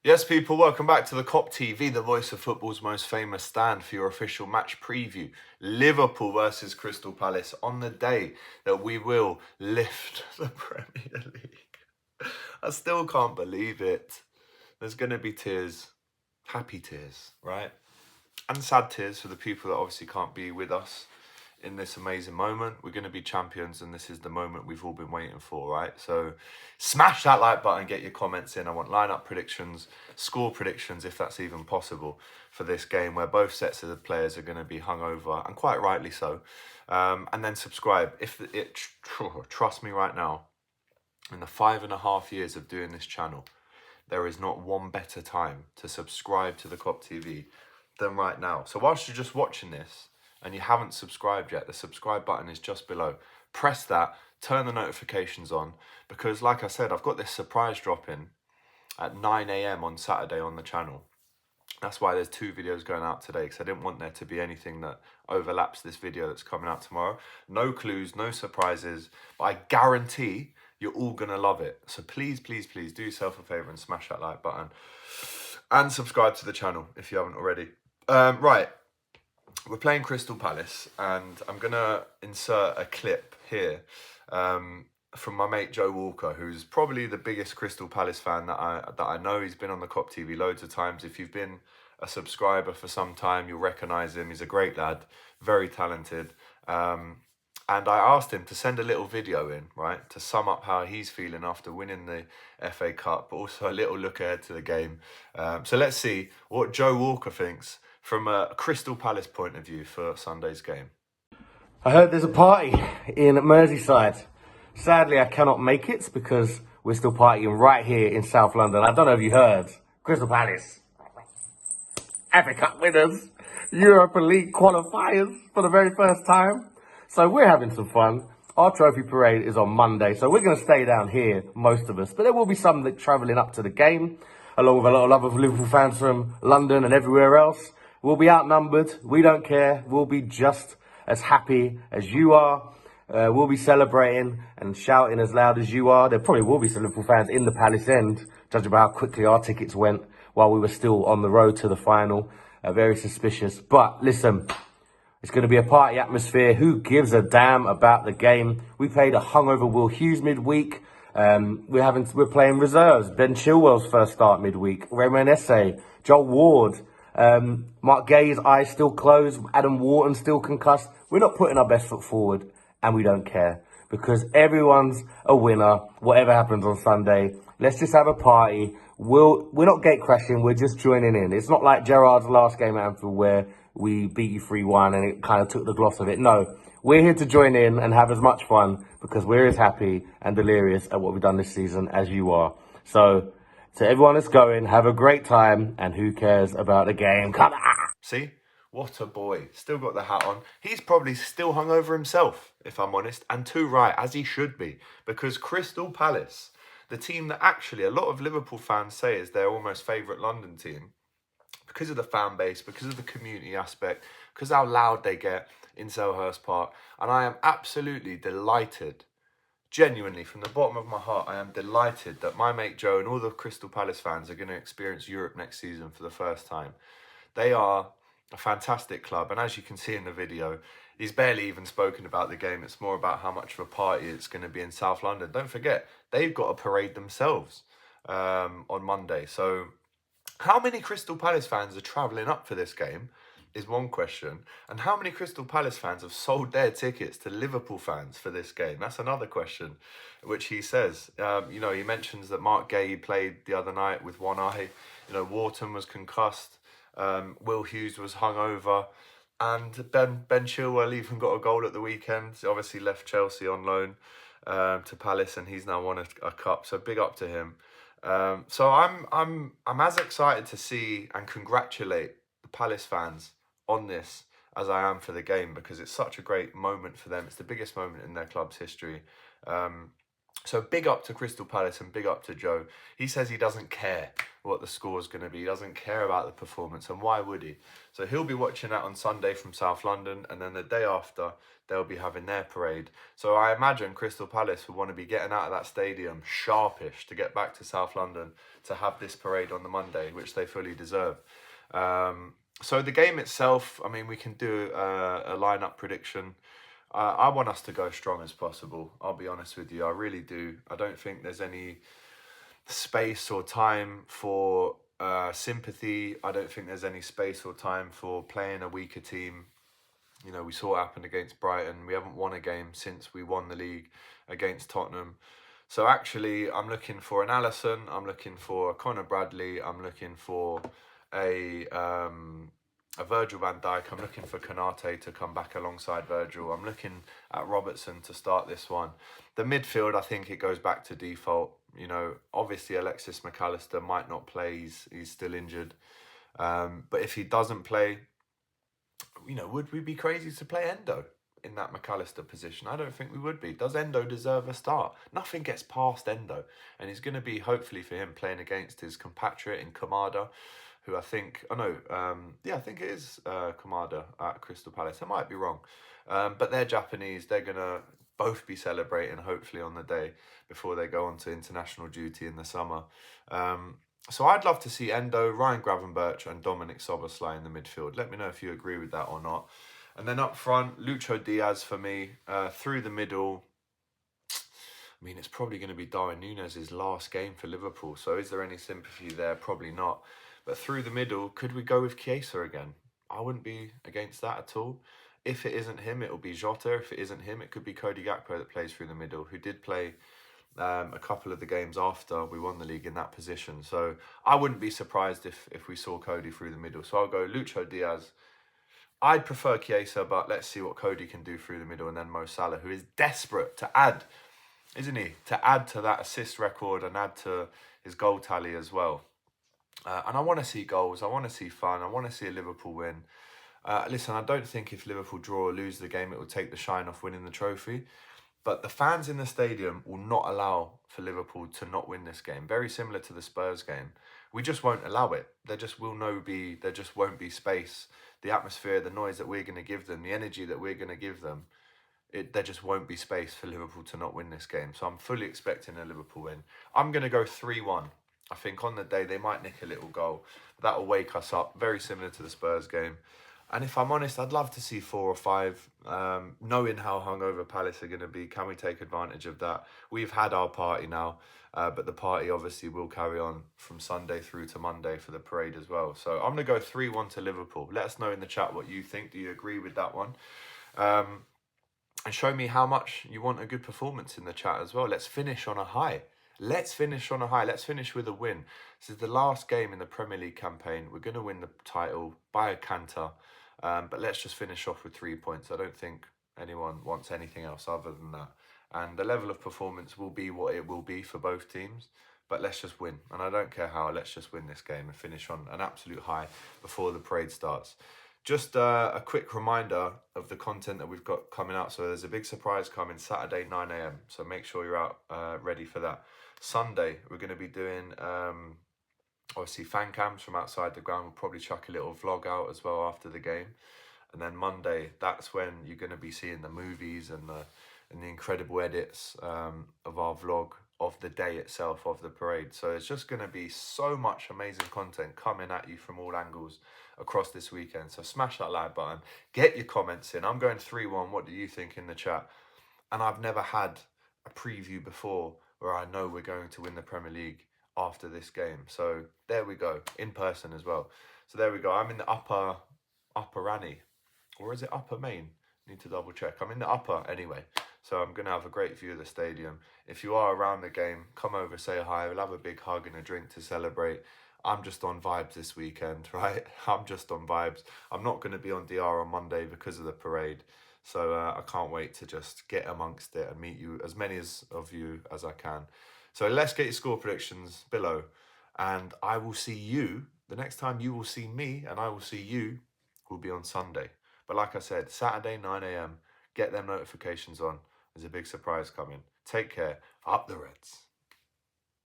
Yes, people, welcome back to the COP TV, the voice of football's most famous stand for your official match preview. Liverpool versus Crystal Palace on the day that we will lift the Premier League. I still can't believe it. There's going to be tears, happy tears, right? And sad tears for the people that obviously can't be with us in this amazing moment. We're going to be champions, and this is the moment we've all been waiting for, right? So smash that like button, get your comments in. I want lineup predictions, score predictions, if that's even possible, for this game where both sets of the players are going to be hungover, and quite rightly so. And then subscribe. Trust me right now, in the 5.5 years of doing this channel, there is not one better time to subscribe to the COP TV than right now. So whilst you're just watching this and you haven't subscribed yet, the subscribe button is just below. Press that, turn the notifications on, because like I said, I've got this surprise drop in at 9 a.m. on Saturday on the channel. That's why there's 2 videos going out today, because I didn't want there to be anything that overlaps this video that's coming out tomorrow. No clues, no surprises, but I guarantee you're all going to love it. So please, please, please do yourself a favour and smash that like button. And subscribe to the channel if you haven't already. Right, we're playing Crystal Palace, and I'm going to insert a clip here from my mate Joe Walker, who's probably the biggest Crystal Palace fan that I know. He's been on the COP TV loads of times. If you've been a subscriber for some time, you'll recognise him. He's a great lad, very talented. And I asked him to send a little video in, right, to sum up how he's feeling after winning the FA Cup, but also a little look ahead to the game. So let's see what Joe Walker thinks from a Crystal Palace point of view for Sunday's game. I heard there's a party in Merseyside. Sadly, I cannot make it because we're still partying right here in South London. I don't know if you heard. Crystal Palace, FA Cup winners, Europa League qualifiers for the very first time. So we're having some fun. Our trophy parade is on Monday, so we're going to stay down here, most of us. But there will be some that travelling up to the game, along with a lot of other Liverpool fans from London and everywhere else. We'll be outnumbered. We don't care. We'll be just as happy as you are. We'll be celebrating and shouting as loud as you are. There probably will be some Liverpool fans in the Palace End, judging by how quickly our tickets went while we were still on the road to the final. Very suspicious. But listen, it's going to be a party atmosphere. Who gives a damn about the game? We played a hungover Will Hughes midweek. We're playing reserves. Ben Chilwell's first start midweek. Romain Esse, Joel Ward, Mark Gay's eyes still closed. Adam Wharton still concussed. We're not putting our best foot forward, and we don't care because everyone's a winner. Whatever happens on Sunday, let's just have a party. We're not gate crashing. We're just joining in. It's not like Gerrard's last game at Anfield where we beat you 3-1 and it kind of took the gloss of it. No, we're here to join in and have as much fun because we're as happy and delirious at what we've done this season as you are. So to everyone that's going, have a great time, and who cares about the game? Come on! See? What a boy. Still got the hat on. He's probably still hungover himself, if I'm honest, and too right, as he should be, because Crystal Palace, the team that actually a lot of Liverpool fans say is their almost favourite London team, because of the fan base, because of the community aspect, because how loud they get in Selhurst Park. And I am absolutely delighted, genuinely, from the bottom of my heart, I am delighted that my mate Joe and all the Crystal Palace fans are going to experience Europe next season for the first time. They are a fantastic club, and as you can see in the video, he's barely even spoken about the game. It's more about how much of a party it's going to be in South London. Don't forget, they've got a parade themselves on Monday. So how many Crystal Palace fans are travelling up for this game is one question. And how many Crystal Palace fans have sold their tickets to Liverpool fans for this game? That's another question, which he says. He mentions that Mark Gay played the other night with one eye. Wharton was concussed. Will Hughes was hungover. And Ben Chilwell even got a goal at the weekend. He obviously left Chelsea on loan to Palace, and he's now won a cup. So big up to him. So I'm as excited to see and congratulate the Palace fans on this as I am for the game, because it's such a great moment for them. It's the biggest moment in their club's history. So big up to Crystal Palace and big up to Joe. He says he doesn't care what the score is going to be. He doesn't care about the performance, and why would he? So he'll be watching that on Sunday from South London, and then the day after they'll be having their parade. So I imagine Crystal Palace will want to be getting out of that stadium sharpish to get back to South London to have this parade on the Monday, which they fully deserve. So the game itself, I mean, we can do a lineup prediction. I want us to go strong as possible. I'll be honest with you. I really do. I don't think there's any space or time for sympathy. I don't think there's any space or time for playing a weaker team. You know, we saw what happened against Brighton. We haven't won a game since we won the league against Tottenham. So actually, I'm looking for an Alisson. I'm looking for a Conor Bradley. I'm looking for a Virgil van Dijk. I'm looking for Konate to come back alongside Virgil. I'm looking at Robertson to start this one. The midfield, I think it goes back to default. You know, obviously Alexis McAllister might not play. He's still injured. But if he doesn't play, you know, would we be crazy to play Endo in that McAllister position? I don't think we would be. Does Endo deserve a start? Nothing gets past Endo. And he's going to be, hopefully for him, playing against his compatriot in Kamada, who I think, I think it is Kamada at Crystal Palace. I might be wrong. But they're Japanese. They're going to both be celebrating, hopefully, on the day before they go on to international duty in the summer. So I'd love to see Endo, Ryan Gravenberch and Dominic Szoboszlai in the midfield. Let me know if you agree with that or not. And then up front, Lucho Diaz for me. Through the middle, I mean, it's probably going to be Darwin Núñez's last game for Liverpool. So is there any sympathy there? Probably not. But through the middle, could we go with Chiesa again? I wouldn't be against that at all. If it isn't him, it'll be Jota. If it isn't him, it could be Cody Gakpo that plays through the middle, who did play a couple of the games after we won the league in that position. So I wouldn't be surprised if we saw Cody through the middle. So I'll go Lucho Diaz. I'd prefer Chiesa, but let's see what Cody can do through the middle. And then Mo Salah, who is desperate to add, isn't he? To add to that assist record and add to his goal tally as well. And I want to see goals. I want to see fun. I want to see a Liverpool win. Listen, I don't think if Liverpool draw or lose the game, it will take the shine off winning the trophy. But the fans in the stadium will not allow for Liverpool to not win this game. Very similar to the Spurs game. We just won't allow it. There just won't be space. The atmosphere, the noise that we're going to give them, the energy that we're going to give them, there just won't be space for Liverpool to not win this game. So I'm fully expecting a Liverpool win. I'm going to go 3-1. I think on the day they might nick a little goal. That'll wake us up. Very similar to the Spurs game. And if I'm honest, I'd love to see 4 or 5. Knowing how hungover Palace are going to be, can we take advantage of that? We've had our party now, but the party obviously will carry on from Sunday through to Monday for the parade as well. So I'm going to go 3-1 to Liverpool. Let us know in the chat what you think. Do you agree with that one? And show me how much you want a good performance in the chat as well. Let's finish on a high. Let's finish on a high. Let's finish with a win. This is the last game in the Premier League campaign. We're going to win the title by a canter. But let's just finish off with 3 points. I don't think anyone wants anything else other than that. And the level of performance will be what it will be for both teams. But let's just win. And I don't care how. Let's just win this game and finish on an absolute high before the parade starts. Just a quick reminder of the content that we've got coming out. So there's a big surprise coming Saturday, 9 a.m. So make sure you're out ready for that. Sunday, we're going to be doing obviously fan cams from outside the ground. We'll probably chuck a little vlog out as well after the game. And then Monday, that's when you're going to be seeing the movies and the incredible edits of our vlog of the day itself, of the parade. So it's just going to be so much amazing content coming at you from all angles across this weekend. So smash that like button, get your comments in. I'm going 3-1. What do you think in the chat? And I've never had a preview before where I know we're going to win the Premier League after this game. So there we go, in person as well. So there we go. I'm in the upper Rani, or is it upper main? Need to double check. I'm in the upper anyway. So I'm going to have a great view of the stadium. If you are around the game, come over, say hi. We'll have a big hug and a drink to celebrate. I'm just on vibes this weekend, right? I'm just on vibes. I'm not going to be on DR on Monday because of the parade. So I can't wait to just get amongst it and meet you, as many of you as I can. So let's get your score predictions below. And I will see you, the next time you will see me and I will see you, will be on Sunday. But like I said, Saturday, 9 a.m, get them notifications on. There's a big surprise coming. Take care. Up the Reds.